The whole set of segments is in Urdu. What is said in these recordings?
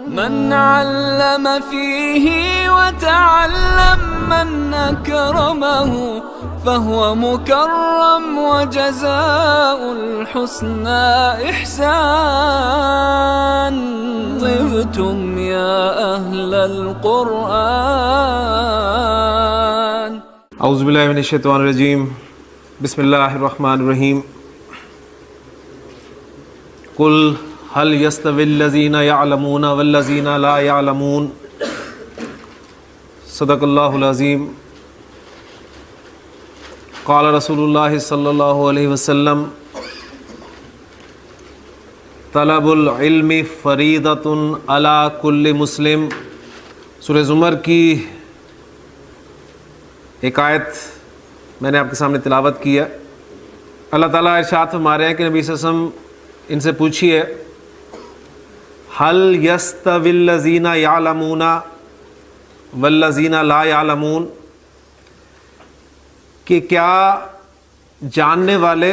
من علم فيه وتعلم من أكرمه فهو مكرم وجزاء الحسنى إحسان. طبتم يا أهل القرآن. اعوذ باللہ من الشیطان الرجیم. بسم اللہ الرحمن الرحیم. قل هل يستوي الذين يعلمون والذين لا يعلمون. صدق اللہ العظیم. قال رسول اللہ صلی اللہ علیہ وسلم طلب العلم فریضۃ علی کل مسلم. سورہ زمر کی ایک آیت میں نے آپ کے سامنے تلاوت کی ہے. اللہ تعالیٰ ارشاد فرما رہے ہیں کہ نبی صلی اللہ علیہ وسلم ان سے پوچھیے هل يستوي الذين يعلمون والذين لا يعلمون، کہ کیا جاننے والے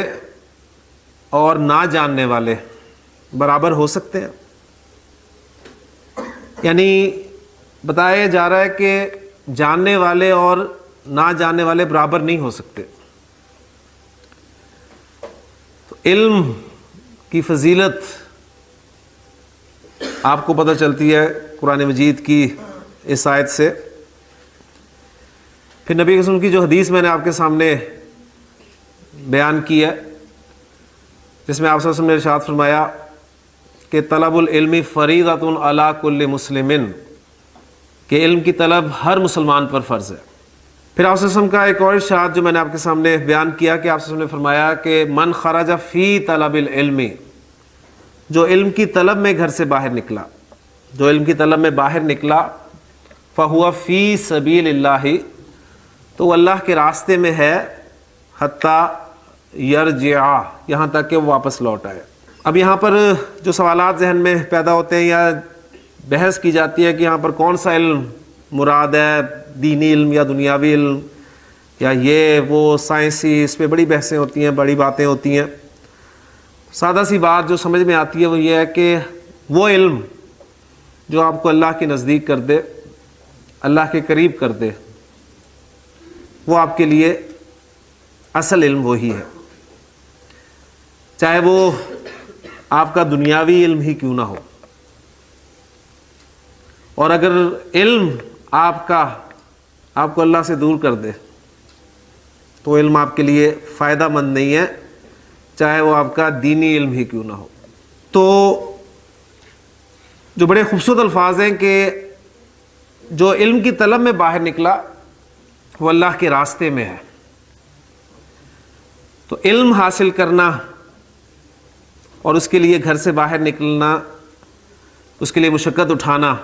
اور نہ جاننے والے برابر ہو سکتے ہیں؟ یعنی بتایا جا رہا ہے کہ جاننے والے اور نہ جاننے والے برابر نہیں ہو سکتے. تو علم کی فضیلت آپ کو پتہ چلتی ہے قرآن مجید کی اس آیت سے. پھر نبی کے وسلم کی جو حدیث میں نے آپ کے سامنے بیان کی ہے، جس میں آپ صلی اللہ علیہ وسلم نے ارشاد فرمایا کہ طلب العلم فریضۃ علی کل مسلم، کہ علم کی طلب ہر مسلمان پر فرض ہے. پھر آپ صلی اللہ علیہ وسلم کا ایک اور ارشاد جو میں نے آپ کے سامنے بیان کیا کہ آپ صلی اللہ علیہ وسلم نے فرمایا کہ من خرج فی طلب العلم، جو علم کی طلب میں گھر سے باہر نکلا، جو علم کی طلب میں باہر نکلا، فہو فی سبیل اللہ، تو وہ اللہ کے راستے میں ہے، حتی یرجع، یہاں تک کہ وہ واپس لوٹ آئے. اب یہاں پر جو سوالات ذہن میں پیدا ہوتے ہیں یا بحث کی جاتی ہے کہ یہاں پر کون سا علم مراد ہے، دینی علم یا دنیاوی علم یا یہ وہ سائنسی، اس پہ بڑی بحثیں ہوتی ہیں، بڑی باتیں ہوتی ہیں. سادہ سی بات جو سمجھ میں آتی ہے وہ یہ ہے کہ وہ علم جو آپ کو اللہ کے نزدیک کر دے، اللہ کے قریب کر دے، وہ آپ کے لیے اصل علم وہی ہے، چاہے وہ آپ کا دنیاوی علم ہی کیوں نہ ہو. اور اگر علم آپ کو اللہ سے دور کر دے تو علم آپ کے لیے فائدہ مند نہیں ہے، چاہے وہ آپ کا دینی علم ہی کیوں نہ ہو. تو جو بڑے خوبصورت الفاظ ہیں کہ جو علم کی طلب میں باہر نکلا وہ اللہ کے راستے میں ہے. تو علم حاصل کرنا اور اس کے لیے گھر سے باہر نکلنا، اس کے لیے مشقت اٹھانا، نبی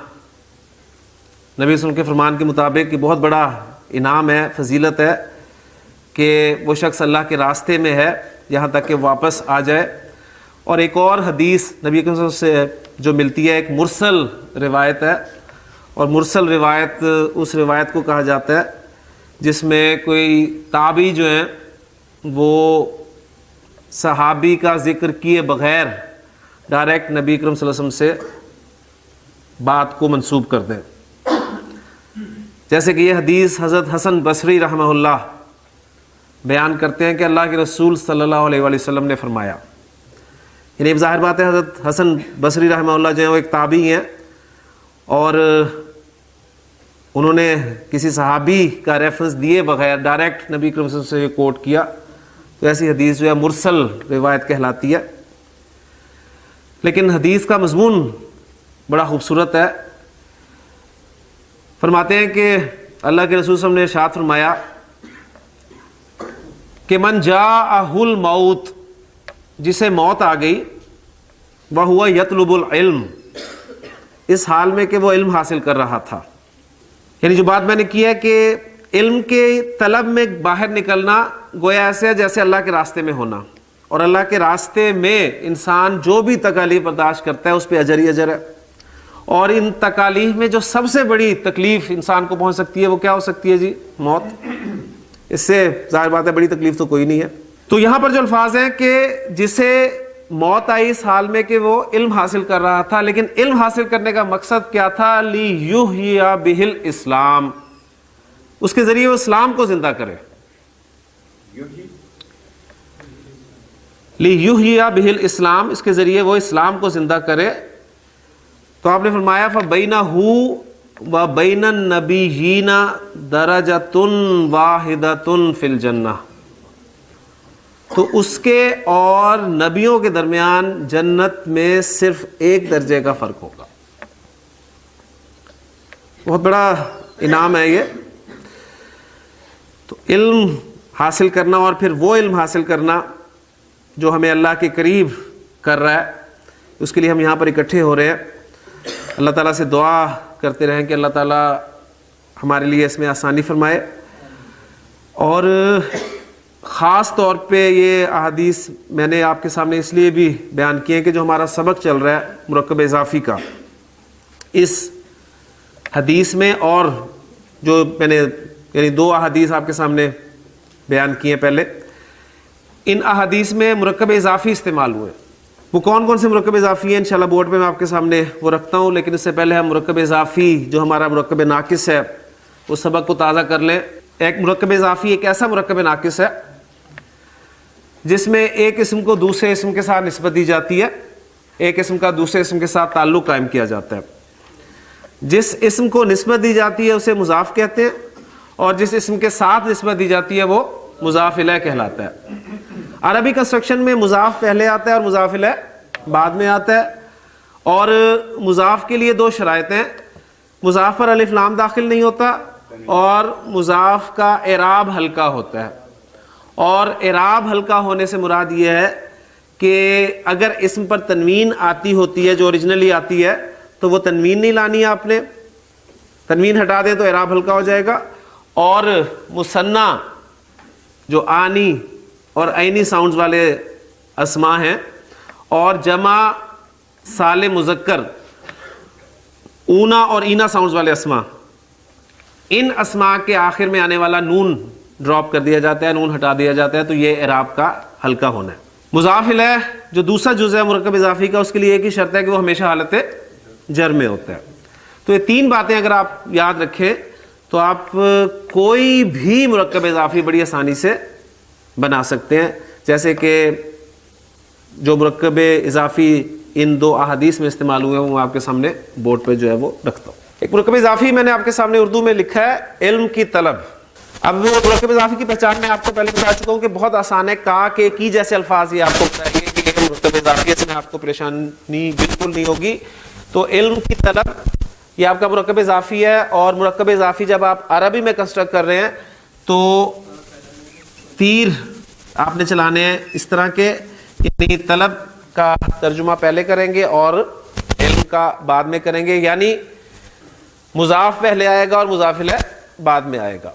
صلی اللہ علیہ وسلم کے فرمان کے مطابق یہ بہت بڑا انعام ہے، فضیلت ہے کہ وہ شخص اللہ کے راستے میں ہے یہاں تک کہ واپس آ جائے. اور ایک اور حدیث نبی صلی اللہ علیہ وسلم سے جو ملتی ہے، ایک مرسل روایت ہے، اور مرسل روایت اس روایت کو کہا جاتا ہے جس میں کوئی تابعی جو ہیں وہ صحابی کا ذکر کیے بغیر ڈائریکٹ نبی کریم صلی اللہ علیہ وسلم سے بات کو منسوب کر دیں. جیسے کہ یہ حدیث حضرت حسن بصری رحمہ اللہ بیان کرتے ہیں کہ اللہ کے رسول صلی اللہ علیہ وآلہ وسلم نے فرمایا. یعنی ظاہر بات ہے حضرت حسن بصری رحمہ اللہ جو ہیں وہ ایک تابعی ہیں، اور انہوں نے کسی صحابی کا ریفرنس دیے بغیر ڈائریکٹ نبی کریم صلی اللہ علیہ وسلم سے یہ کوٹ کیا. تو ایسی حدیث جو ہے مرسل روایت کہلاتی ہے. لیکن حدیث کا مضمون بڑا خوبصورت ہے. فرماتے ہیں کہ اللہ کے رسول صلی اللہ علیہ وسلم نے ارشاد فرمایا کہ من جاءہ الموت، جسے موت آ گئی، وہو یطلب العلم، اس حال میں کہ وہ علم حاصل کر رہا تھا. یعنی جو بات میں نے کی ہے کہ علم کے طلب میں باہر نکلنا گویا ایسے ہے جیسے اللہ کے راستے میں ہونا، اور اللہ کے راستے میں انسان جو بھی تکالیف برداشت کرتا ہے اس پہ اجر ہی اجر ہے. اور ان تکالیف میں جو سب سے بڑی تکلیف انسان کو پہنچ سکتی ہے وہ کیا ہو سکتی ہے جی؟ موت. اس سے ظاہر بات ہے بڑی تکلیف تو کوئی نہیں ہے. تو یہاں پر جو الفاظ ہیں کہ جسے موت آئی اس حال میں کہ وہ علم حاصل کر رہا تھا، لیکن علم حاصل کرنے کا مقصد کیا تھا؟ لیحیی بہ الاسلام، اس کے ذریعے وہ اسلام کو زندہ کرے، لیحیی بہ الاسلام، اس کے ذریعے وہ اسلام کو زندہ کرے۔ تو آپ نے فرمایا فبینہ وبین النبیین درجۃ واحدۃ فی الجنہ، تو اس کے اور نبیوں کے درمیان جنت میں صرف ایک درجے کا فرق ہوگا۔ بہت بڑا انعام ہے یہ۔ تو علم حاصل کرنا اور پھر وہ علم حاصل کرنا جو ہمیں اللہ کے قریب کر رہا ہے، اس کے لیے ہم یہاں پر اکٹھے ہو رہے ہیں۔ اللہ تعالیٰ سے دعا کرتے رہیں کہ اللہ تعالیٰ ہمارے لیے اس میں آسانی فرمائے، اور خاص طور پہ یہ احادیث میں نے آپ کے سامنے اس لیے بھی بیان کیے کہ جو ہمارا سبق چل رہا ہے مرکب اضافی کا، اس حدیث میں اور جو میں نے یعنی 2 احادیث آپ کے سامنے بیان کیے پہلے، ان احادیث میں مرکب اضافی استعمال ہوئے۔ وہ کون کون سے مرکب اضافی ہیں انشاءاللہ بورڈ پہ میں آپ کے سامنے وہ رکھتا ہوں، لیکن اس سے پہلے ہم مرکب اضافی جو ہمارا مرکب ناقص ہے اس سبق کو تازہ کر لیں۔ ایک مرکب اضافی ایک ایسا مرکب ناقص ہے جس میں ایک اسم کو دوسرے اسم کے ساتھ نسبت دی جاتی ہے، ایک اسم کا دوسرے اسم کے ساتھ تعلق قائم کیا جاتا ہے۔ جس اسم کو نسبت دی جاتی ہے اسے مضاف کہتے ہیں، اور جس اسم کے ساتھ نسبت دی جاتی ہے وہ مضاف الیہ کہلاتا ہے۔ عربی کنسٹرکشن میں مضاف پہلے آتا ہے اور مضاف الیہ بعد میں آتا ہے، اور مضاف کے لیے 2 شرائط ہیں، مضاف پر الف لام داخل نہیں ہوتا، اور مضاف کا اعراب ہلکا ہوتا ہے۔ اور اعراب ہلکا ہونے سے مراد یہ ہے کہ اگر اسم پر تنوین آتی ہوتی ہے جو اوریجنلی آتی ہے تو وہ تنوین نہیں لانی ہے، آپ نے تنوین ہٹا دیں تو اعراب ہلکا ہو جائے گا۔ اور مثنیٰ جو آنی اور عینی ساؤنڈز والے اسما ہیں، اور جمع سالم مذکر اونا اور اینا ساؤنڈز والے اسما، ان اسما کے آخر میں آنے والا نون ڈراپ کر دیا جاتا ہے، نون ہٹا دیا جاتا ہے، تو یہ اعراب کا ہلکا ہونا ہے۔ مضاف الیہ جو دوسرا جز ہے مرکب اضافی کا، اس کے لیے ایک ہی شرط ہے کہ وہ ہمیشہ حالت جر میں ہوتا ہے۔ تو یہ 3 باتیں اگر آپ یاد رکھیں تو آپ کوئی بھی مرکب اضافی بڑی آسانی سے بنا سکتے ہیں، جیسے کہ جو مرکب اضافی ان 2 احادیث میں استعمال ہوئے ہیں وہ آپ کے سامنے بورڈ پہ جو ہے وہ رکھتا ہوں۔ ایک مرکب اضافی میں نے آپ کے سامنے اردو میں لکھا ہے علم کی طلب۔ اب وہ مرکب اضافی کی پہچان میں آپ کو پہلے بتا چکا ہوں کہ بہت آسان ہے، کا کے کی جیسے الفاظ یہ آپ کو بتائیں گے کہ یہ مرکب اضافی ہے، اس میں آپ کو پریشانی بالکل نہیں ہوگی۔ تو علم کی طلب یہ آپ کا مرکب اضافی ہے، اور مرکب اضافی جب آپ عربی میں کنسٹرکٹ کر رہے ہیں تو تیر آپ نے چلانے ہیں اس طرح کے، یعنی طلب کا ترجمہ پہلے کریں گے اور علم کا بعد میں کریں گے، یعنی مضاف پہلے آئے گا اور مضاف الیہ بعد میں آئے گا۔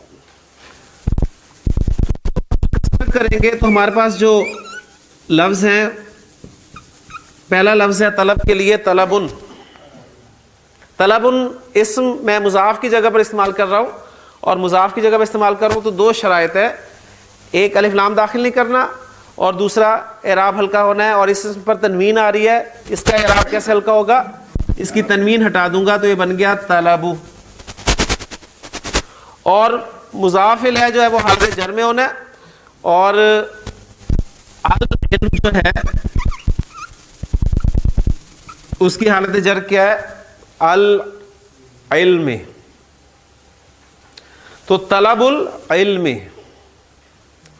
کریں گے تو ہمارے پاس جو لفظ ہیں، پہلا لفظ ہے طلب کے لیے طلبن۔ طلبن اسم میں مضاف کی جگہ پر استعمال کر رہا ہوں، اور مضاف کی جگہ پر استعمال کر رہا ہوں تو 2 شرائط ہے، ایک الف لام داخل نہیں کرنا، اور دوسرا اعراب ہلکا ہونا ہے۔ اور اس اسم پر تنوین آ رہی ہے، اس کا اعراب کیسے ہلکا ہوگا؟ اس کی تنوین ہٹا دوں گا تو یہ بن گیا طلبو۔ اور مضاف الیہ جو ہے وہ حالت جر میں ہونا ہے، اور العلم جو ہے اس کی حالت جر کیا ہے؟ العلم۔ تو طلب العلم،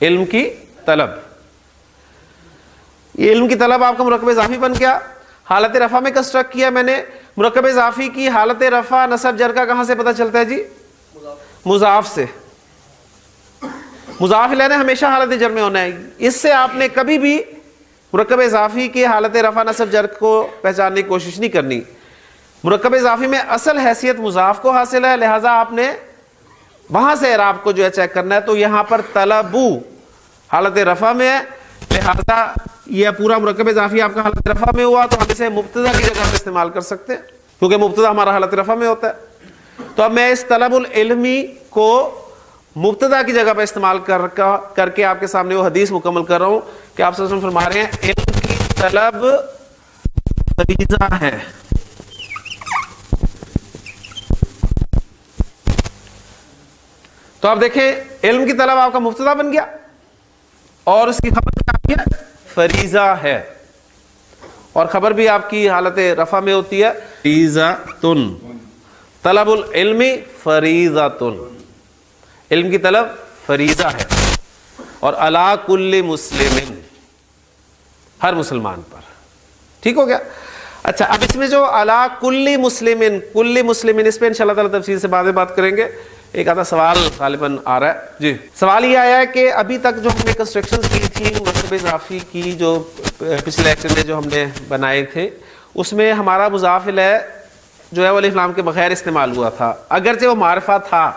علم کی طلب، یہ علم کی طلب آپ کا مرکب اضافی بن گیا۔ حالت رفع میں کنسٹرکٹ کیا میں نے۔ مرکب اضافی کی حالت رفع نصب جر کا کہاں سے پتہ چلتا ہے جی؟ مضاف سے۔ مضاف الیہ نے ہمیشہ حالت جر میں ہونا ہے، اس سے آپ نے کبھی بھی مرکب اضافی کی حالت رفع نصب جر کو پہچاننے کی کوشش نہیں کرنی۔ مرکب اضافی میں اصل حیثیت مضاف کو حاصل ہے، لہذا آپ نے وہاں سے اعراب کو جو ہے چیک کرنا ہے۔ تو یہاں پر طلبو حالت رفع میں ہے، لہذا یہ پورا مرکب اضافی آپ کا حالت رفع میں ہوا، تو ہم اسے مبتدا کی جگہ پر استعمال کر سکتے ہیں کیونکہ مبتدا ہمارا حالت رفع میں ہوتا ہے۔ تو اب میں اس طلب العلمی کو مبتدا کی جگہ پر استعمال کر کے آپ کے سامنے وہ حدیث مکمل کر رہا ہوں کہ آپ صلی اللہ علیہ وسلم فرما رہے ہیں علم کی طلب فریضہ ہے. تو آپ دیکھیں علم کی طلب آپ کا مبتدا بن گیا اور اس کی خبر کیا ہے؟ فریضہ ہے. اور خبر بھی آپ کی حالت رفع میں ہوتی ہے فریضۃن. طلب العلم فریضۃن، علم کی طلب فریضہ ہے. اور علی کل مسلم، ہر مسلمان پر. ٹھیک ہو گیا. اچھا اب اس میں جو علی کل مسلم، کل مسلم، اس پہ انشاءاللہ تعالی تفصیل سے بعد میں بات کریں گے. ایک آدھا سوال غالباً آ رہا ہے. جی سوال یہ آیا ہے کہ ابھی تک جو ہم نے کنسٹرکشن کی تھی مرکب اضافی کی، جو پچھلے لیکچر میں جو ہم نے بنائے تھے، اس میں ہمارا مضاف الیہ جو ہے وہ الف لام کے بغیر استعمال ہوا تھا، اگرچہ وہ معرفہ تھا.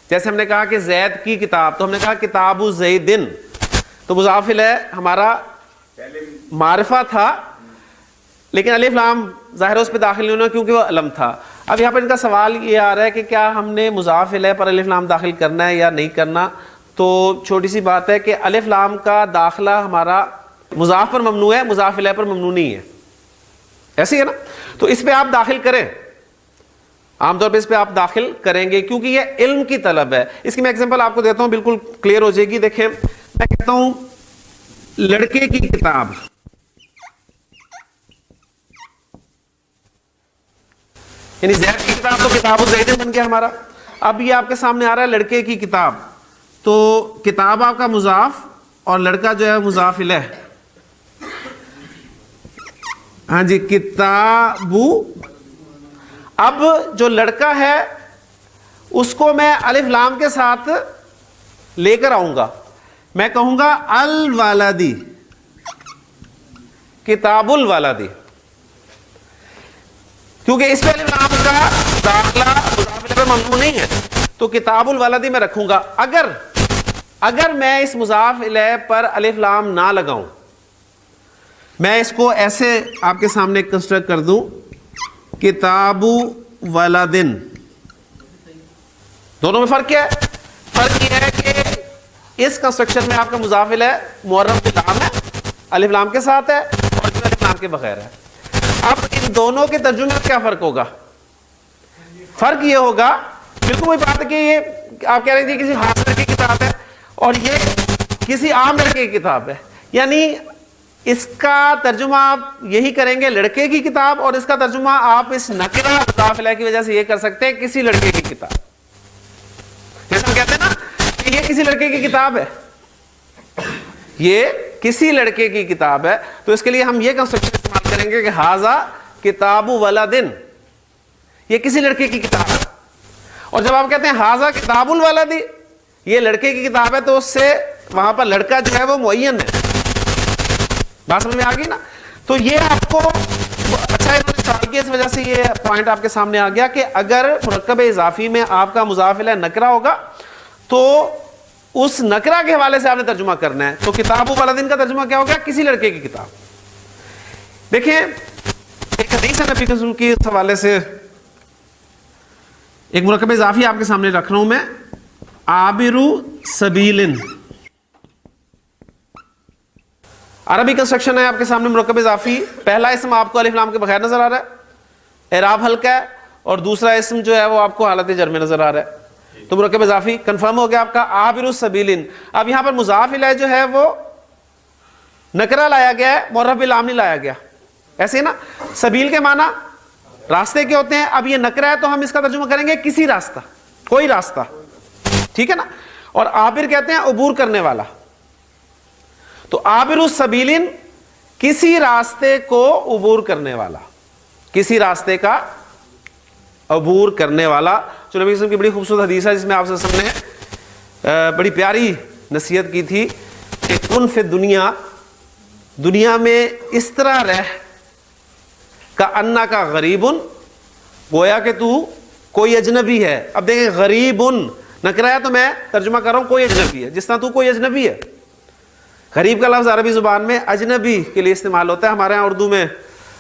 جیسے ہم نے کہا کہ زید کی کتاب، تو ہم نے کہا کتاب زیدن، تو مضاف الیہ ہمارا معرفہ تھا، لیکن الف لام ظاہر اس پہ داخل نہیں ہونا کیونکہ وہ علم تھا. اب یہاں پر ان کا سوال یہ آ رہا ہے کہ کیا ہم نے مضاف الیہ پر الف لام داخل کرنا ہے یا نہیں کرنا. تو چھوٹی سی بات ہے کہ الف لام کا داخلہ ہمارا مضاف پر ممنوع ہے، مضاف الیہ پر ممنوع نہیں ہے. ایسے ہی ہے نا. تو اس پہ آپ داخل کریں، عام طور پہ اس پہ آپ داخل کریں گے کیونکہ یہ علم کی طلب ہے. اس کی میں ایگزامپل آپ کو دیتا ہوں، بالکل کلیئر ہو جائے گی. دیکھیں میں کہتا ہوں لڑکے کی کتاب، یعنی زید کی کتاب تو کتاب زید بن گیا ہمارا. اب یہ آپ کے سامنے آ رہا ہے لڑکے کی کتاب، تو کتاب آپ کا مضاف اور لڑکا جو ہے مضاف الیہ. ہاں جی کتابو. اب جو لڑکا ہے اس کو میں الف لام کے ساتھ لے کر آؤں گا، میں کہوں گا الوالدی، کتاب الوالدی، کیونکہ اس پہ الف لام کا داخلہ مضاف الیہ پر ممنوع نہیں ہے، تو کتاب الوالدی میں رکھوں گا. اگر میں اس مضاف الیہ پر الف لام نہ لگاؤں، میں اس کو ایسے آپ کے سامنے کنسٹرکٹ کر دوں کتاب ولدن، دونوں میں فرق کیا ہے؟ فرق یہ ہے کہ اس کنسٹرکشن میں آپ کا مضاف الیہ معرف باللام ہے، الف لام کے ساتھ ہے، اور اس میں الف لام کے بغیر ہے. اب ان دونوں کے ترجمے میں کیا فرق ہوگا؟ فرق یہ ہوگا، بالکل وہی بات ہے کہ یہ آپ کہہ رہے تھے کسی خاص لڑکے کی کتاب ہے اور یہ کسی عام لڑکے کی کتاب ہے، یعنی اس کا ترجمہ آپ یہی کریں گے لڑکے کی کتاب، اور اس کا ترجمہ آپ اس نکرہ مضاف الیہ کی وجہ سے یہ کر سکتے ہیں کسی لڑکے کی کتاب. جیسے ہم کہتے ہیں نا کہ یہ کسی لڑکے کی کتاب ہے، یہ کسی لڑکے کی کتاب ہے، تو اس کے لیے ہم یہ کنسٹرکشن استعمال کریں گے کہ ھذا کتاب ولدن، یہ کسی لڑکے کی کتاب ہے. اور جب آپ کہتے ہیں ھذا کتاب الولدی، یہ لڑکے کی کتاب ہے، تو اس سے وہاں پر لڑکا جو ہے وہ معین ہے. بات سمجھ میں آ گئی نا. تو یہ آپ کو اچھا انہوں نے سوال کیا، اس وجہ سے یہ پوائنٹ آپ کے سامنے آ گیا کہ اگر مرکب اضافی میں آپ کا مضاف الیہ نکرہ ہوگا تو اس نکرہ کے حوالے سے آپ نے ترجمہ کرنا ہے. تو کتاب ولدن کا ترجمہ کیا ہوگا؟ کسی لڑکے کی کتاب. دیکھیں ایک حدیث ہے نبی رسول کی، اس حوالے سے ایک مرکب اضافی آپ کے سامنے رکھ رہا ہوں میں، عابر سبیل. عربی کنسٹرکشن ہے آپ کے سامنے مرکب اضافی. پہلا اسم آپ کو الف لام کے بغیر نظر آ رہا ہے، اعراب ہلکا ہے، اور دوسرا اسم جو ہے وہ آپ کو حالت جر میں نظر آ رہا ہے. تو مرکب اضافی کنفرم ہو گیا آپ کا عابر السبیل. اب یہاں پر مضاف الیہ جو ہے وہ نکرہ لایا گیا ہے، معرف باللام نہیں لایا گیا. ایسے ہی نا، سبیل کے معنی راستے کے ہوتے ہیں. اب یہ نکرہ ہے تو ہم اس کا ترجمہ کریں گے کسی راستہ، کوئی راستہ. ٹھیک ہے نا. اور عابر کہتے ہیں عبور کرنے والا. تو عابر السبیل کسی راستے کو عبور کرنے والا، کسی راستے کا عبور کرنے والا. جو نبی صلی اللہ علیہ وسلم کی بڑی خوبصورت حدیث ہے جس میں آپ صلی اللہ علیہ وسلم نے بڑی پیاری نصیحت کی تھی کہ کن فی دنیا، دنیا میں اس طرح رہ کا انا کا غریبن، گویا کہ تو کوئی اجنبی ہے. اب دیکھیں غریبن نکرہ ہے تو میں ترجمہ کر رہا ہوں کوئی اجنبی ہے، جس طرح تو کوئی اجنبی ہے. غریب کا لفظ عربی زبان میں اجنبی کے لیے استعمال ہوتا ہے. ہمارے ہاں اردو میں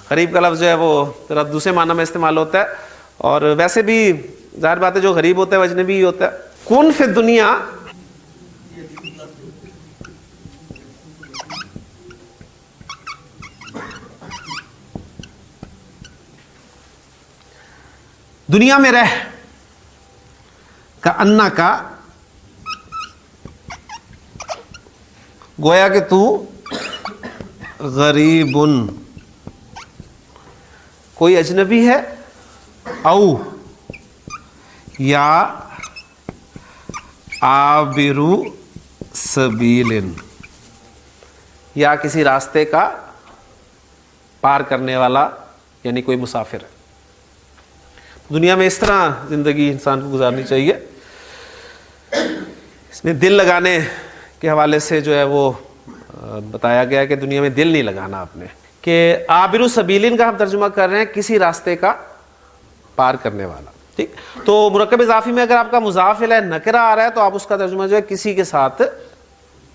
غریب کا لفظ جو ہے وہ ذرا دوسرے معنی میں استعمال ہوتا ہے، اور ویسے بھی ظاہر بات ہے جو غریب ہوتا ہے وہ اجنبی ہی ہوتا ہے. کن فی دنیا، دنیا میں رہ کأنہ کا گویا کہ تو غریب کوئی اجنبی ہے، او یا عابر سبیل یا کسی راستے کا پار کرنے والا، یعنی کوئی مسافر ہے۔ دنیا میں اس طرح زندگی انسان کو گزارنی چاہیے۔ اس میں دل لگانے کے حوالے سے جو ہے وہ بتایا گیا کہ دنیا میں دل نہیں لگانا آپ نے، کہ عابر سبیلین کا ہم ترجمہ کر رہے ہیں کسی راستے کا پار کرنے والا، ٹھیک۔ تو مرکب اضافی میں اگر آپ کا مضاف الیہ نکرہ آ رہا ہے تو آپ اس کا ترجمہ جو ہے کسی کے ساتھ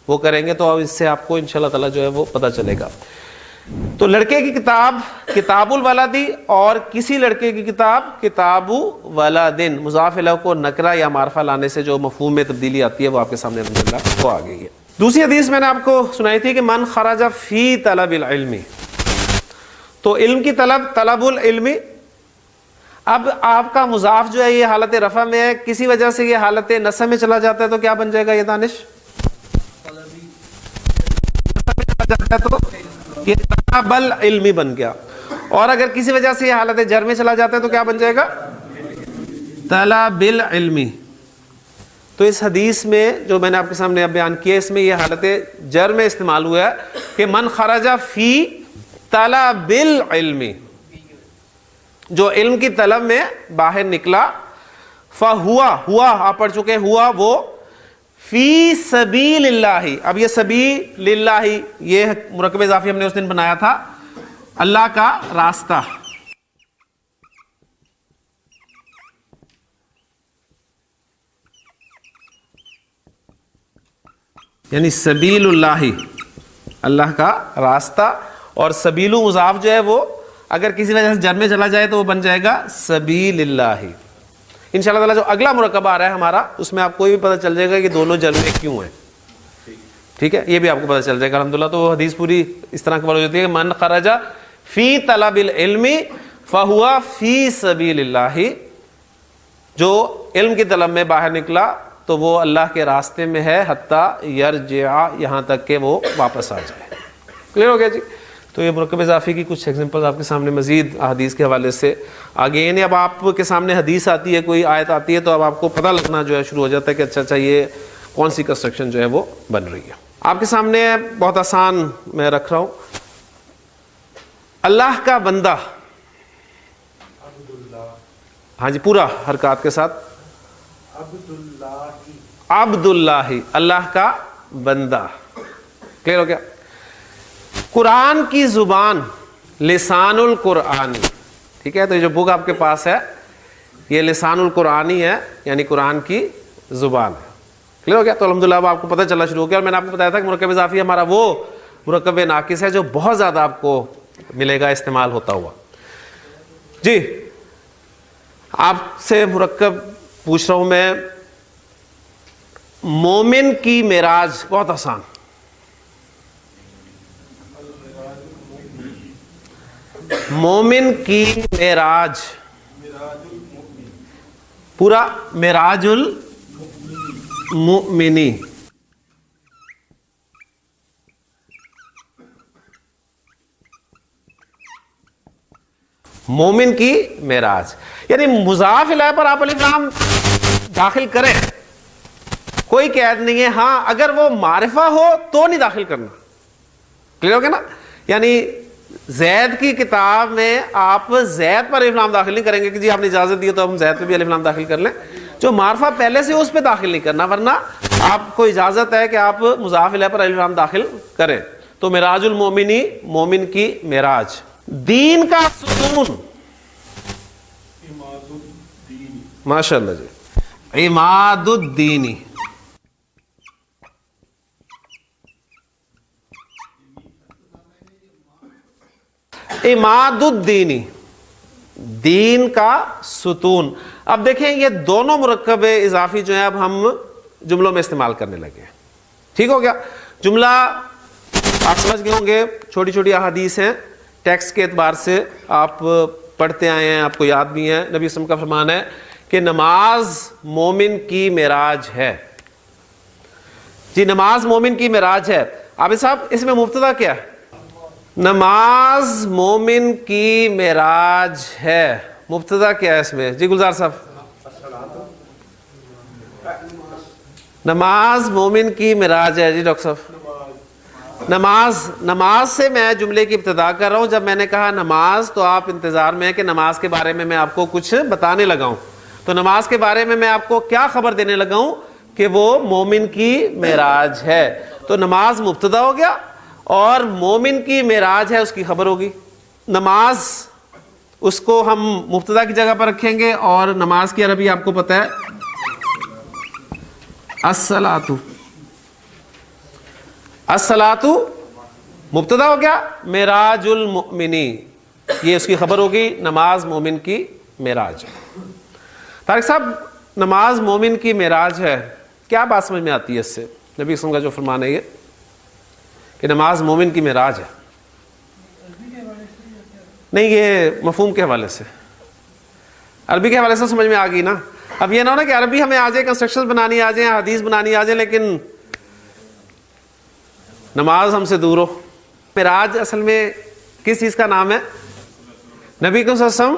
وہ کریں گے، تو اس سے آپ کو انشاءاللہ تعالی جو ہے وہ پتہ چلے گا۔ تو لڑکے کی کتاب کتاب الولدی اور کسی لڑکے کی کتاب کتاب ولدن، مضاف الیہ کو نکرہ یا معرفہ لانے سے جو مفہوم میں تبدیلی آتی ہے وہ آپ کے سامنے الحمدللہ وہ آ گئی ہے۔ دوسری حدیث میں نے آپ کو سنائی تھی کہ من خرج فی طلب العلم، تو علم کی طلب العلم، اب آپ کا مضاف جو ہے یہ حالت رفع میں ہے، کسی وجہ سے یہ حالت نصب میں چلا جاتا ہے تو کیا بن جائے گا یہ دانش؟ تو یہ طلب العلم بن گیا، اور اگر کسی وجہ سے یہ حالت جر میں چلا جاتا ہے تو کیا بن جائے گا؟ طلب العلم۔ تو اس حدیث میں جو میں نے آپ کے سامنے اب بیان کیا، اس میں یہ حالت جر میں استعمال ہوا ہے کہ من خرج فی طلب العلم، جو علم کی طلب میں باہر نکلا، فہوا، ہوا آپ پڑھ چکے، ہوا وہ، فی سبیل اللہ، اب یہ سبیل اللہ یہ مرکب اضافی ہم نے اس دن بنایا تھا، اللہ کا راستہ، یعنی سبیل اللہ، اللہ کا راستہ، اور سبیلو مضاف جو ہے وہ اگر کسی وجہ سے جر میں چلا جائے تو وہ بن جائے گا سبیل اللہ۔ انشاءاللہ تعالی جو اگلا مرکب آ رہا ہے ہمارا، اس میں آپ کو یہ بھی پتہ چل جائے گا کہ دونوں جر میں کیوں ہیں، ٹھیک ہے، یہ بھی آپ کو پتہ چل جائے گا الحمدللہ۔ تو وہ حدیث پوری اس طرح کور ہو جاتی ہے کہ من خرج فی طلب العلم فہو فی سبیل اللہ، جو علم کی طلب میں باہر نکلا تو وہ اللہ کے راستے میں ہے، حتیٰ یرجع، یہاں تک کہ وہ واپس آ جائے۔ کلیئر ہو گیا جی؟ تو یہ مرکب اضافی کی کچھ ایگزامپل آپ کے سامنے مزید حدیث کے حوالے سے آگے، یعنی اب آپ کے سامنے حدیث آتی ہے، کوئی آیت آتی ہے، تو اب آپ کو پتہ لگنا جو ہے شروع ہو جاتا ہے کہ اچھا یہ کون سی کنسٹرکشن جو ہے وہ بن رہی ہے۔ آپ کے سامنے بہت آسان میں رکھ رہا ہوں، اللہ کا بندہ، ہاں جی پورا حرکات کے ساتھ، عبد اللہ، اللہ کا بندہ، کلیئر ہو گیا؟ قرآن کی زبان، لسان القرآنی، ٹھیک ہے، تو یہ جو بک آپ کے پاس ہے یہ لسان القرآنی ہے، یعنی قرآن کی زبان ہے، کلیئر ہو گیا؟ تو الحمدللہ اب آپ کو پتہ چلنا شروع ہو گیا، اور میں نے آپ کو بتایا تھا کہ مرکب اضافی ہمارا وہ مرکب ناقص ہے جو بہت زیادہ آپ کو ملے گا استعمال ہوتا ہوا۔ جی آپ سے مرکب پوچھ رہا ہوں میں، مومن کی معراج، بہت آسان، مومن کی معراج، پورا معراج المؤمنی، مومن کی معراج، یعنی مضاف الیہ پر آپ الف لام داخل کریں کوئی قید نہیں ہے، ہاں اگر وہ معرفہ ہو تو نہیں داخل کرنا، کلیئر ہو گیا نا؟ یعنی زید کی کتاب میں آپ زید پر الف لام داخل نہیں کریں گے کہ جی آپ نے اجازت دی تو ہم زید پہ بھی الف لام داخل کر لیں، جو معرفہ پہلے سے اس پہ داخل نہیں کرنا، ورنہ آپ کو اجازت ہے کہ آپ مضاف الیہ پر الف لام داخل کریں۔ تو معراج المومنی، مومن کی معراج، دین کا ستون، ماشاء اللہ جی، عماد الدینی، عماد الدینی، دین کا ستون۔ اب دیکھیں یہ دونوں مرکب اضافی جو ہیں اب ہم جملوں میں استعمال کرنے لگے، ٹھیک ہو گیا؟ جملہ آپ سمجھ گئے ہوں گے، چھوٹی چھوٹی احادیث ہیں، ٹیکسٹ کے اعتبار سے آپ پڑھتے آئے ہیں, آپ کو یاد بھی ہے, نبی صلی اللہ علیہ وسلم کا فرمان ہے کہ نماز مومن کی معراج ہے. جی نماز مومن کی معراج ہے. عابد صاحب اس میں مبتدا کیا ہے؟ نماز مومن کی معراج ہے. مبتدا کیا ہے اس میں؟ جی گلزار صاحب. نماز مومن کی معراج ہے. جی ڈاکٹر صاحب. نماز سے میں جملے کی ابتدا کر رہا ہوں. جب میں نے کہا نماز تو آپ انتظار میں ہیں کہ نماز کے بارے میں آپ کو کچھ بتانے لگا ہوں. تو نماز کے بارے میں آپ کو کیا خبر دینے لگا ہوں کہ وہ مومن کی معراج ہے. تو نماز مبتدا ہو گیا اور مومن کی معراج ہے اس کی خبر ہوگی. نماز اس کو ہم مبتدا کی جگہ پر رکھیں گے اور نماز کی عربی آپ کو پتہ ہے الصلاۃ. الصلاۃ مبتدا ہو گیا, معراج المؤمنی یہ اس کی خبر ہوگی, نماز مومن کی معراج. طارق صاحب نماز مومن کی معراج ہے, کیا بات سمجھ میں آتی ہے اس سے؟ نبی صلی اللہ علیہ وسلم کا جو فرمان ہے یہ کہ نماز مومن کی معراج ہے. نہیں, یہ مفہوم کے حوالے سے, عربی کے حوالے سے سمجھ میں آ گئی نا. اب یہ نہ ہونا کہ عربی ہمیں آ جائے, کنسٹرکشن بنانی آ جائیں, حدیث بنانی آ جائیں, لیکن نماز ہم سے دور ہو. معراج اصل میں کس چیز کا نام ہے؟ نبی صلی اللہ علیہ وسلم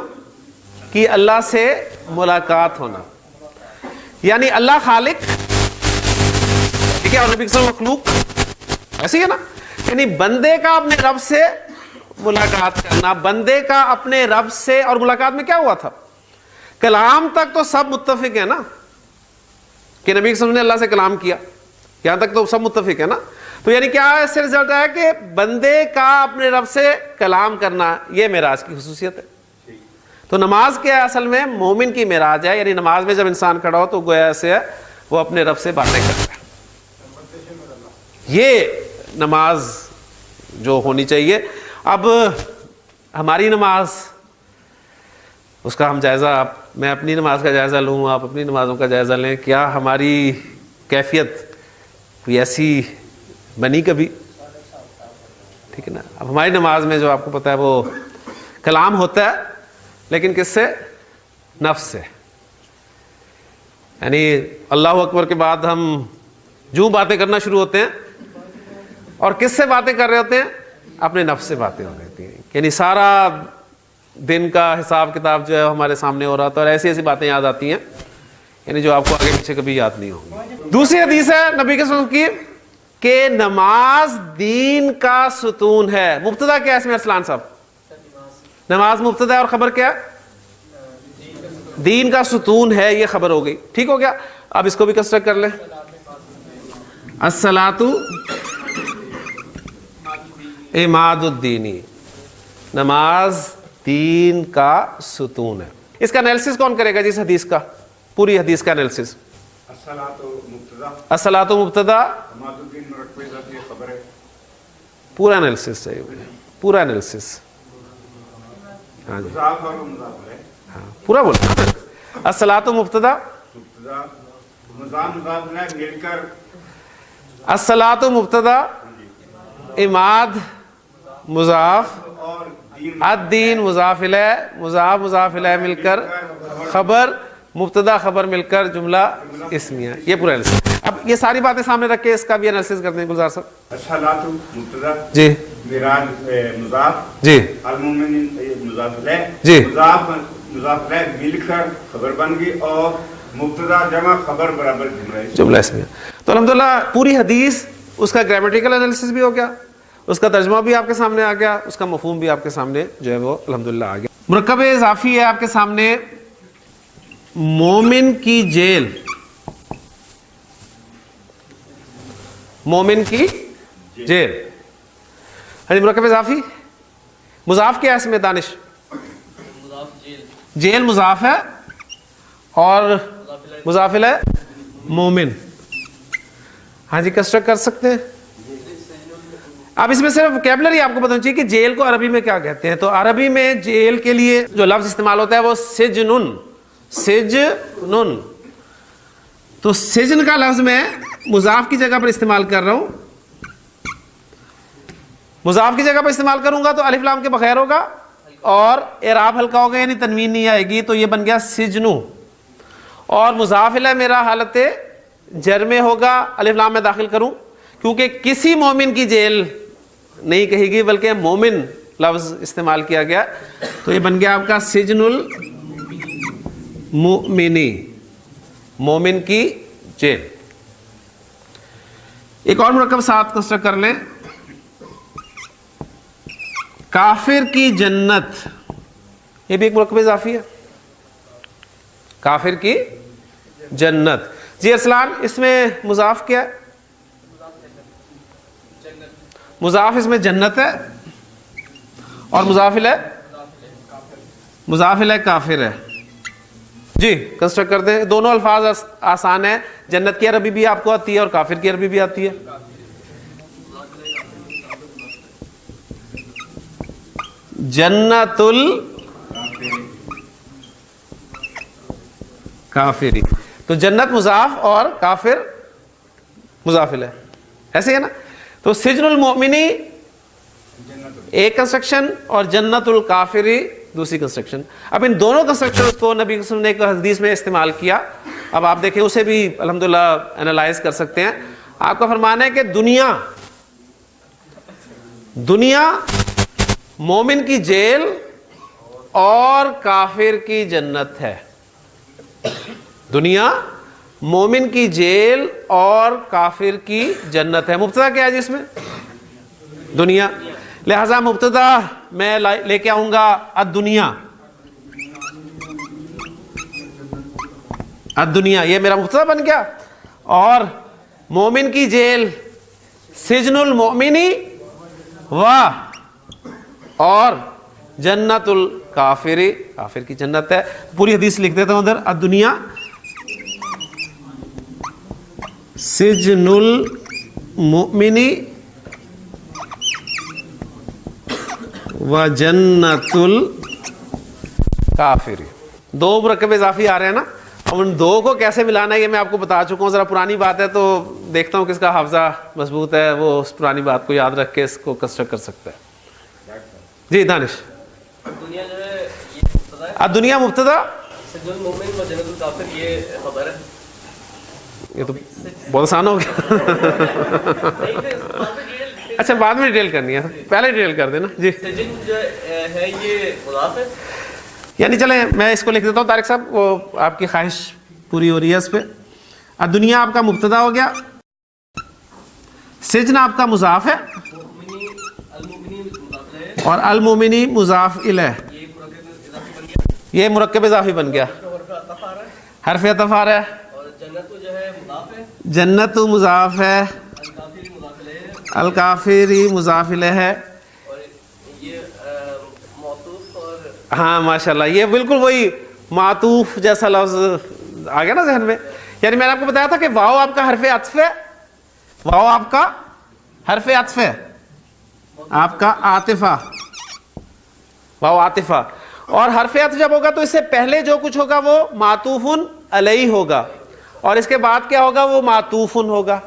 کی اللہ سے ملاقات ہونا, یعنی اللہ خالق ٹھیک ہے اور نبی صلی اللہ علیہ وسلم مخلوق, ایسے ہی ہے نا. یعنی بندے کا اپنے رب سے ملاقات کرنا, بندے کا اپنے رب سے. اور ملاقات میں کیا ہوا تھا؟ کلام تک تو سب متفق ہے نا کہ نبی صلی اللہ علیہ وسلم نے اللہ سے کلام کیا, یہاں تک تو سب متفق ہے نا. تو یعنی کیا اس سے رزلٹ ہے کہ بندے کا اپنے رب سے کلام کرنا, یہ معراج کی خصوصیت ہے. تو نماز کیا ہے؟ اصل میں مومن کی معراج ہے. یعنی نماز میں جب انسان کھڑا ہو تو گویا ایسے ہے وہ اپنے رب سے باتیں کرتا ہے. یہ نماز جو ہونی چاہیے. اب ہماری نماز, اس کا ہم جائزہ, میں اپنی نماز کا جائزہ لوں, آپ اپنی نمازوں کا جائزہ لیں. کیا ہماری کیفیت کوئی ایسی بنی کبھی؟ ٹھیک ہے نا. اب ہماری نماز میں جو آپ کو پتہ ہے وہ کلام ہوتا ہے, لیکن کس سے؟ نفس سے. یعنی اللہ اکبر کے بعد ہم جو باتیں کرنا شروع ہوتے ہیں, اور کس سے باتیں کر رہے ہوتے ہیں؟ اپنے نفس سے باتیں ہو رہی ہیں. یعنی سارا دن کا حساب کتاب جو ہے ہمارے سامنے ہو رہا تھا, اور ایسی ایسی باتیں یاد آتی ہیں یعنی جو آپ کو آگے پیچھے کبھی یاد نہیں ہوں. دوسری حدیث ہے نبی کے صلی اللہ علیہ وسلم کی کہ نماز دین کا ستون ہے. مبتدا کیا ہے اس میں ارسلان صاحب؟ نماز مبتدا ہے اور خبر کیا ہے؟ دین کا ستون ہے, یہ خبر ہو گئی. ٹھیک ہو گیا. اب اس کو بھی کنسٹرکٹ کر لیں. الصلاۃ عماد الدینی, نماز دین کا ستون ہے. اس کا انالیسس کون کرے گا جی اس حدیث کا, پوری حدیث کا انالیسس؟ الصلاۃ مبتدا, پورا انالیسس چاہیے, پورا انالیسس. ہاں جی ہاں پورا بولنا. الصلاۃ مبتدا, الصلاۃ مبتدا, عماد مضاف, الدین مضاف الیہ, مضاف مضاف الیہ مل کر خبر, مبتدا خبر مل کر جملہ اسمیہ. یہ پورا انالیسس. اب یہ ساری باتیں سامنے رکھ کے اس کا بھی انالیسس کرتے ہیں گلزار صاحب. الصلاۃ مبتدا, جی معراج مضاف, جی المؤمن مضاف الیہ, جی مضاف الیہ مل کر خبر بن گئی, اور مبتدا جمع خبر برابر جملہ اسمیہ. تو الحمدللہ پوری حدیث, اس کا گرامیٹیکل انالیسس بھی ہو گیا, اس کا ترجمہ بھی آپ کے سامنے آ گیا, اس کا مفہوم بھی آپ کے سامنے جو ہے وہ الحمدللہ آ گیا. مرکب اضافی ہے آپ کے سامنے, مومن کی جیل, مومن کی جیل. مرکب اضافی مضاف کیا ہے اس میں دانش؟ جیل مضاف ہے اور مضاف الیہ مومن. ہاں جی کنسٹرکٹ کر سکتے ہیں. اب اس میں صرف وکیبلری آپ کو بتانا چاہیے کہ جیل کو عربی میں کیا کہتے ہیں. تو عربی میں جیل کے لیے جو لفظ استعمال ہوتا ہے وہ سجنن, سجنن. تو سجن کا لفظ میں مضاف کی جگہ پر استعمال کر رہا ہوں, مضاف کی جگہ پر استعمال کروں گا تو الف لام کے بغیر ہوگا اور اعراب ہلکا ہوگا یعنی تنوین نہیں آئے گی, تو یہ بن گیا سجنو. اور مضاف الیہ میرا حالت جر میں ہوگا, الف لام میں داخل کروں کیونکہ کسی مومن کی جیل نہیں کہے گی بلکہ مومن لفظ استعمال کیا گیا, تو یہ بن گیا آپ کا سجن المؤمنی, مومن کی جیل. ایک اور مرکب ساتھ کنسٹرکٹ کر لیں, کافر کی جنت, یہ بھی ایک مرکب اضافی ہے, کافر کی جنت. جی ارسلان, اس میں مضاف کیا ہے؟ مضاف اس میں جنت ہے اور مضاف الیہ کافر ہے. جی کنسٹرکٹ کر دیں, دونوں الفاظ آسان ہیں, جنت کی عربی بھی آپ کو آتی ہے اور کافر کی عربی بھی آتی ہے. جنت الکافری, تو جنت مضاف اور کافر مضاف الیہ, ایسے ہے نا. تو سجن المؤمنی ایک کنسٹرکشن اور جنت الکافری دوسری کنسٹرکشن. اب ان دونوں کنسٹرکشن کو نبی صلی اللہ علیہ وسلم نے ایک حدیث میں استعمال کیا. اب آپ دیکھیں اسے بھی الحمدللہ انالائز کر سکتے ہیں. آپ کا فرمانا ہے کہ دنیا مومن کی جیل اور کافر کی جنت ہے. دنیا مومن کی جیل اور کافر کی جنت ہے. مبتدا کیا ہے جس میں؟ دنیا. لہذا مبتدا میں لے کے آؤں گا الدنیا, الدنیا یہ میرا مبتدا بن گیا, اور مومن کی جیل سجن المؤمنی اور جنت الکافری, کافر کی جنت ہے. پوری حدیث لکھ دیتا ہوں ادھر, الدنیا سجن المؤمنی و جنت الکافری. دو مرکب اضافی آ رہے ہیں نا, اب ان دو کو کیسے ملانا ہے یہ میں آپ کو بتا چکا ہوں. ذرا پرانی بات ہے تو دیکھتا ہوں کس کا حافظہ مضبوط ہے, وہ اس پرانی بات کو یاد رکھ کے اس کو کنسٹرکٹ کر سکتا ہے. جی دانش, دنیا مبتدا, یہ تو بہت آسان ہو گیا. اچھا بعد میں ڈیٹیل کرنی ہے, پہلے ڈیٹیل کر دینا. جی یعنی چلیں میں اس کو لکھ دیتا ہوں طارق صاحب, وہ آپ کی خواہش پوری ہو رہی ہے اس پہ. دنیا آپ کا مبتدا ہو گیا, سجن آپ کا مضاف ہے اور المؤمنی مضاف الیہ, یہ مرکب اضافی بن گیا, حرف عطف آ رہا ہے. جنت مضاف ہے, الکافری مضاف الیہ ہے. ہاں ماشاءاللہ, یہ بالکل وہی معطوف جیسا لفظ آ گیا نا ذہن میں. یعنی میں نے آپ کو بتایا تھا کہ واو آپ کا حرف عطف ہے, واو آپ کا حرف عطف ہے, آپ کا عاطفہ, واو عاطفہ, اور حرف عطف جب ہوگا تو اس سے پہلے جو کچھ ہوگا وہ معطوف علیہ ہوگا, اور اس کے بعد کیا ہوگا وہ معطوف ہوگا.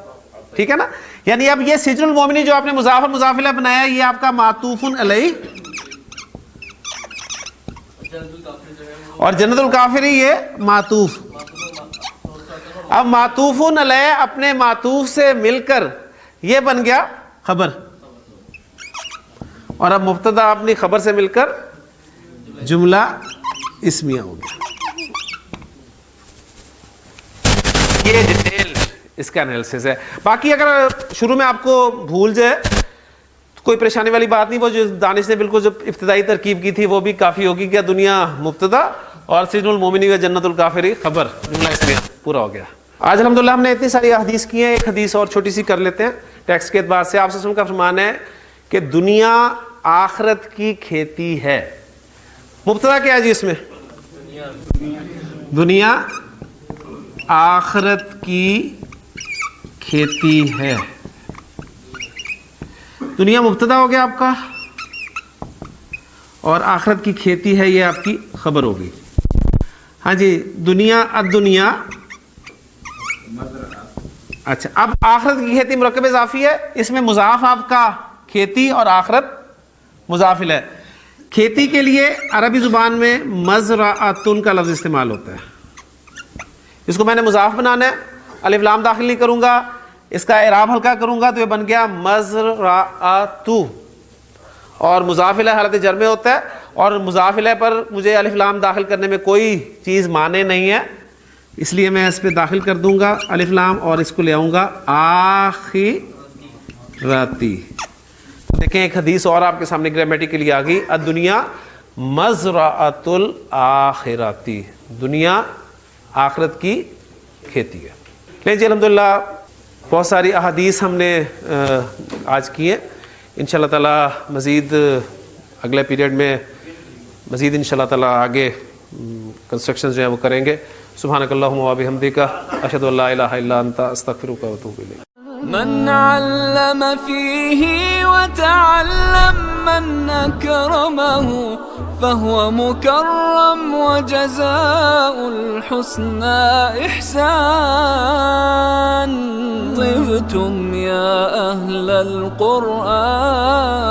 ٹھیک ہے نا. یعنی اب یہ سجن المؤمنی جو آپ نے مضاف اور مضاف الیہ بنایا, یہ آپ کا معطوف علیہ, اور جنت الکافری یہ معطوف. اب معطوف علیہ اپنے معطوف سے مل کر یہ بن گیا خبر, اور اب مبتدا اپنی خبر سے مل کر جملہ اسمیہ ہو گیا. یہ ڈیٹیل اس کا انالیسس ہے. باقی اگر شروع میں آپ کو بھول جائے کوئی پریشانی والی بات نہیں, وہ جو دانش نے بالکل جو ابتدائی ترکیب کی تھی وہ بھی کافی ہوگی. کیا دنیا مبتدا اور سجن المؤمنی و جنت الکافری خبر, جملہ اسمیہ پورا ہو گیا. آج الحمدللہ ہم نے اتنی ساری حدیث کی ہیں, ایک حدیث اور چھوٹی سی کر لیتے ہیں ٹیکسٹ کے اعتبار سے. آپ صلی اللہ علیہ وسلم کا فرمان ہے کہ دنیا آخرت کی کھیتی ہے. مبتدا کیا ہے جی اس میں؟ دنیا آخرت کی کھیتی ہے. دنیا مبتدا ہو گیا آپ کا, اور آخرت کی کھیتی ہے یہ آپ کی خبر ہوگی. ہاں جی, دنیا الدنیا. اچھا, اب آخرت کی کھیتی مرکب اضافی ہے, اس میں مضاف آپ کا کھیتی اور آخرت مضاف الیہ. کھیتی کے لیے عربی زبان میں مزرعۃن کا لفظ استعمال ہوتا ہے. اس کو میں نے مضاف بنانا ہے, الف لام داخل نہیں کروں گا, اس کا اعراب ہلکا کروں گا تو یہ بن گیا مزرعۃ, اور مضاف الیہ حالت جر میں ہوتا ہے, اور مضاف الیہ پر مجھے الف لام داخل کرنے میں کوئی چیز مانے نہیں ہے, اس لیے میں اس پہ داخل کر دوں گا الف لام اور اس کو لے آؤں گا آخراتی. دیکھیں ایک حدیث اور آپ کے سامنے گرامیٹیکلی آ گئی, الدنیا مزرعۃ الآخراتی, دنیا آخرت کی کھیتی ہے. لیکن جی الحمدللہ بہت ساری احادیث ہم نے آج کی ہیں. انشاءاللہ تعالی مزید اگلے پیریڈ میں مزید انشاءاللہ تعالی آگے کنسٹرکشنز جو ہیں وہ کریں گے. سبحانک اللہم و بحمدک اشہد ان لا الہ الا انت استغفرک و اتوب الیک. من علم فيه وتعلم من أكرمه فهو مكرم وجزاء الحسنى إحسان. طبتم يا أهل القرآن.